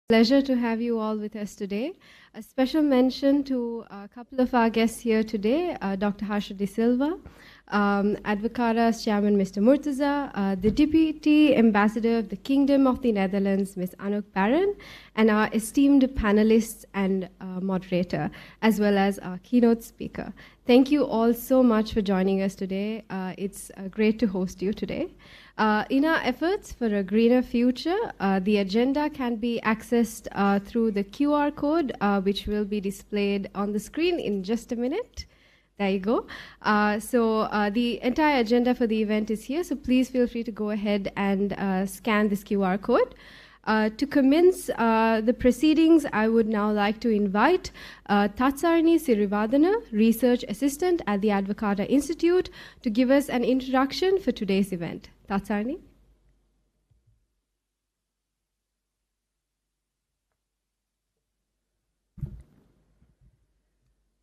Pleasure to have you all with us today. A special mention to a couple of our guests here today, Dr. Harsha De Silva, Advocata's chairman, Mr. Murtaza, the Deputy Ambassador of the Kingdom of the Netherlands, Ms. Anouk Baron, and our esteemed panelists and moderator, as well as our keynote speaker. Thank you all so much for joining us today. It's great to host you today. In our efforts for a greener future, the agenda can be accessed through the QR code, which will be displayed on the screen in just a minute. There you go. The entire agenda for the event is here, so please feel free to go ahead and scan this QR code. To commence the proceedings, I would now like to invite Thatsarni Sirivadana, Research Assistant at the Advocata Institute, to give us an introduction for today's event. Thatsarni.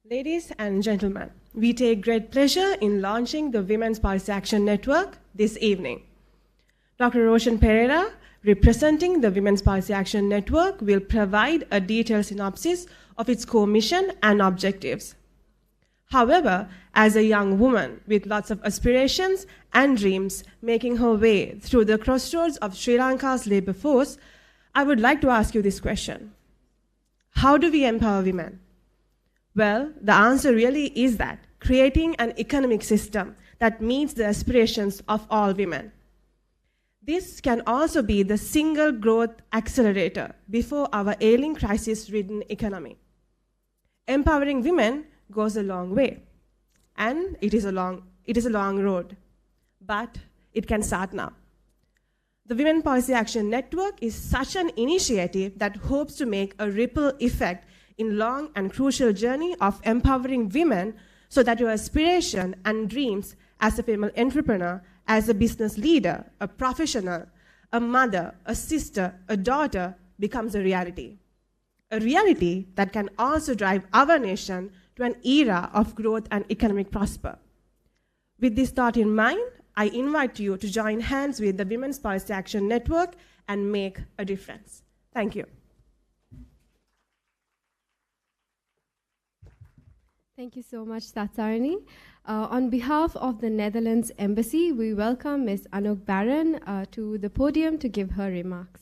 Ladies and gentlemen, we take great pleasure in launching the Women's Policy Action Network this evening. Dr. Roshan Perera, representing the Women's Policy Action Network, will provide a detailed synopsis of its core mission and objectives. However, as a young woman with lots of aspirations and dreams making her way through the crossroads of Sri Lanka's labor force, I would like to ask you this question. How do we empower women? Well, the answer really is that creating an economic system that meets the aspirations of all women. This can also be the single growth accelerator before our ailing crisis-ridden economy. Empowering women goes a long way, and it is a long road, but it can start now. The Women Policy Action Network is such an initiative that hopes to make a ripple effect in long and crucial journey of empowering women so that your aspiration and dreams as a female entrepreneur, as a business leader, a professional, a mother, a sister, a daughter becomes a reality. A reality that can also drive our nation to an era of growth and economic prosper. With this thought in mind, I invite you to join hands with the Women's Policy Action Network and make a difference. Thank you. Thank you so much, Thatsarni. On behalf of the Netherlands Embassy, we welcome Ms. Anouk Baron to the podium to give her remarks.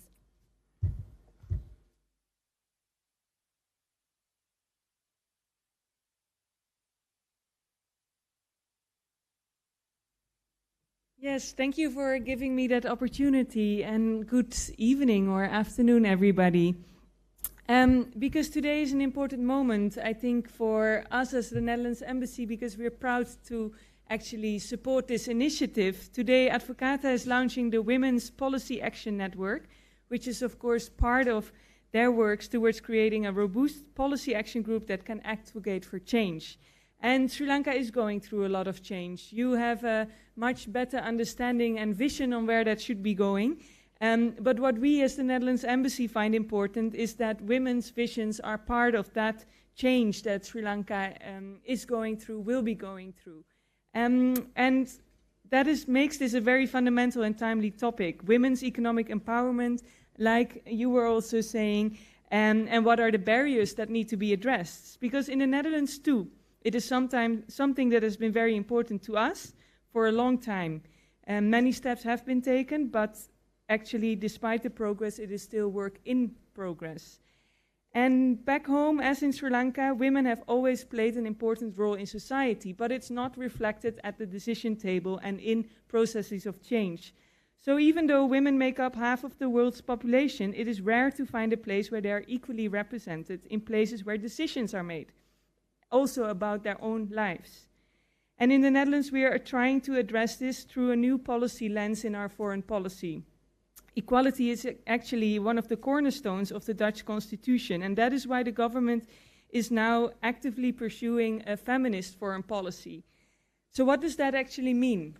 Yes, thank you for giving me that opportunity, and good evening or afternoon, everybody. Because today is an important moment, I think, for us as the Netherlands Embassy, because we're proud to actually support this initiative. Today, Advocata is launching the Women's Policy Action Network, which is, of course, part of their works towards creating a robust policy action group that can advocate for change. And Sri Lanka is going through a lot of change. You have a much better understanding and vision on where that should be going. But what we as the Netherlands Embassy find important is that women's visions are part of that change that Sri Lanka is going through, will be going through. And that makes this a very fundamental and timely topic. Women's economic empowerment, like you were also saying, and what are the barriers that need to be addressed? Because in the Netherlands too, it is sometimes something that has been very important to us for a long time. Many steps have been taken, but actually, despite the progress, it is still work in progress. And back home, as in Sri Lanka, women have always played an important role in society, but it's not reflected at the decision table and in processes of change. So even though women make up half of the world's population, it is rare to find a place where they are equally represented in places where decisions are made, also about their own lives. And in the Netherlands, we are trying to address this through a new policy lens in our foreign policy. Equality is actually one of the cornerstones of the Dutch constitution, and that is why the government is now actively pursuing a feminist foreign policy. So what does that actually mean?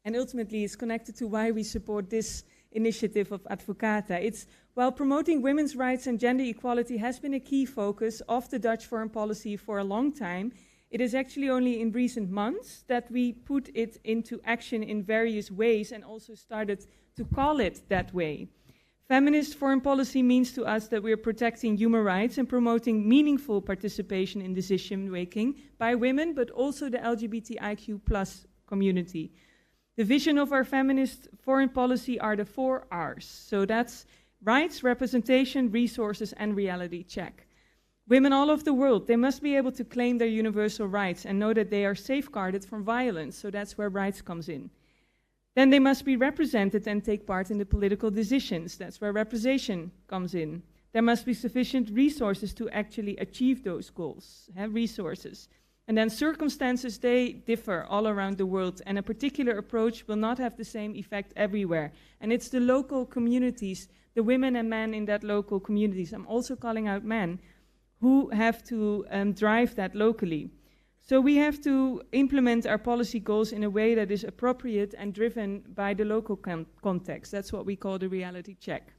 And ultimately, it's connected to why we support this initiative of Advocata. It's while promoting women's rights and gender equality has been a key focus of the Dutch foreign policy for a long time, it is actually only in recent months that we put it into action in various ways and also started to call it that way. Feminist foreign policy means to us that we are protecting human rights and promoting meaningful participation in decision-making by women, but also the LGBTIQ+ community. The vision of our feminist foreign policy are the 4 R's. So that's rights, representation, resources, and reality check. Women all over the world, they must be able to claim their universal rights and know that they are safeguarded from violence. So that's where rights comes in. Then they must be represented and take part in the political decisions. That's where representation comes in. There must be sufficient resources to actually achieve those goals, resources. And then circumstances, they differ all around the world, and a particular approach will not have the same effect everywhere. And it's the local communities, the women and men in that local communities, I'm also calling out men, who have to drive that locally. So we have to implement our policy goals in a way that is appropriate and driven by the local context. That's what we call the reality check.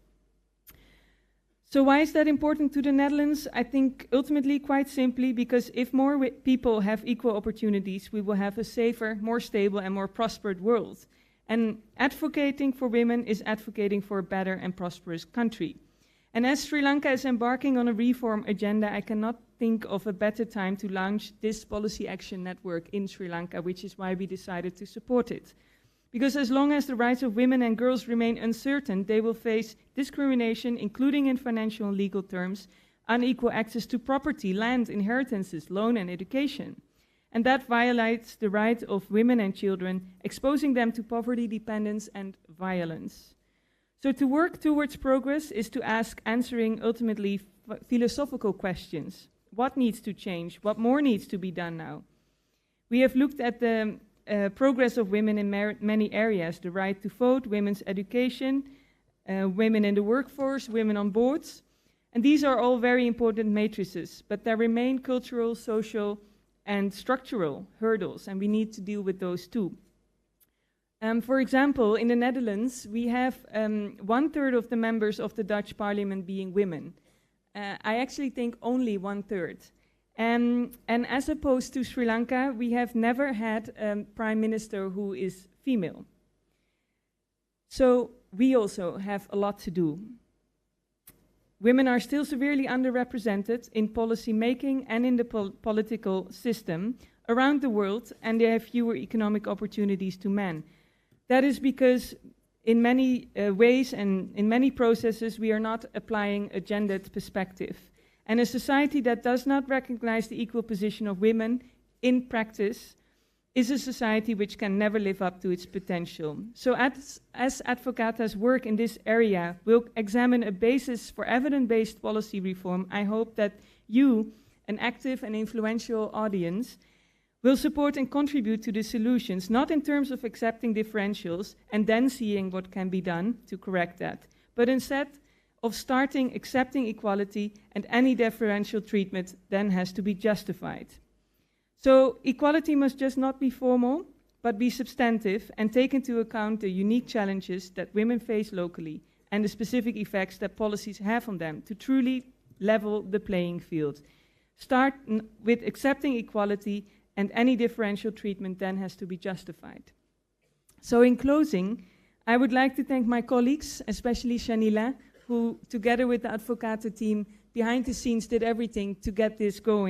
So why is that important to the Netherlands? I think ultimately quite simply because if more people have equal opportunities, we will have a safer, more stable and more prosperous world. And advocating for women is advocating for a better and prosperous country. And as Sri Lanka is embarking on a reform agenda, I cannot think of a better time to launch this policy action network in Sri Lanka, which is why we decided to support it. Because as long as the rights of women and girls remain uncertain, they will face discrimination, including in financial and legal terms, unequal access to property, land, inheritances, loan and education. And that violates the right of women and children, exposing them to poverty, dependence and violence. So to work towards progress is to answering ultimately philosophical questions. What needs to change? What more needs to be done now? We have looked at the progress of women in many areas, the right to vote, women's education, women in the workforce, women on boards. And these are all very important matrices, but there remain cultural, social, and structural hurdles, and we need to deal with those too. For example, in the Netherlands, we have 1/3 of the members of the Dutch parliament being women. I actually think only 1/3. And as opposed to Sri Lanka, we have never had a prime minister who is female. So we also have a lot to do. Women are still severely underrepresented in policy making and in the political system around the world, and they have fewer economic opportunities to men. That is because in many ways and in many processes we are not applying a gendered perspective. And a society that does not recognize the equal position of women in practice is a society which can never live up to its potential. So as Advocata's work in this area will examine a basis for evidence-based policy reform, I hope that you, an active and influential audience, will support and contribute to the solutions, not in terms of accepting differentials and then seeing what can be done to correct that, but instead of starting accepting equality, and any differential treatment then has to be justified. So equality must just not be formal, but be substantive and take into account the unique challenges that women face locally and the specific effects that policies have on them to truly level the playing field. Start with accepting equality, and any differential treatment then has to be justified. So in closing, I would like to thank my colleagues, especially Shanila, who together with the Advocata team behind the scenes did everything to get this going.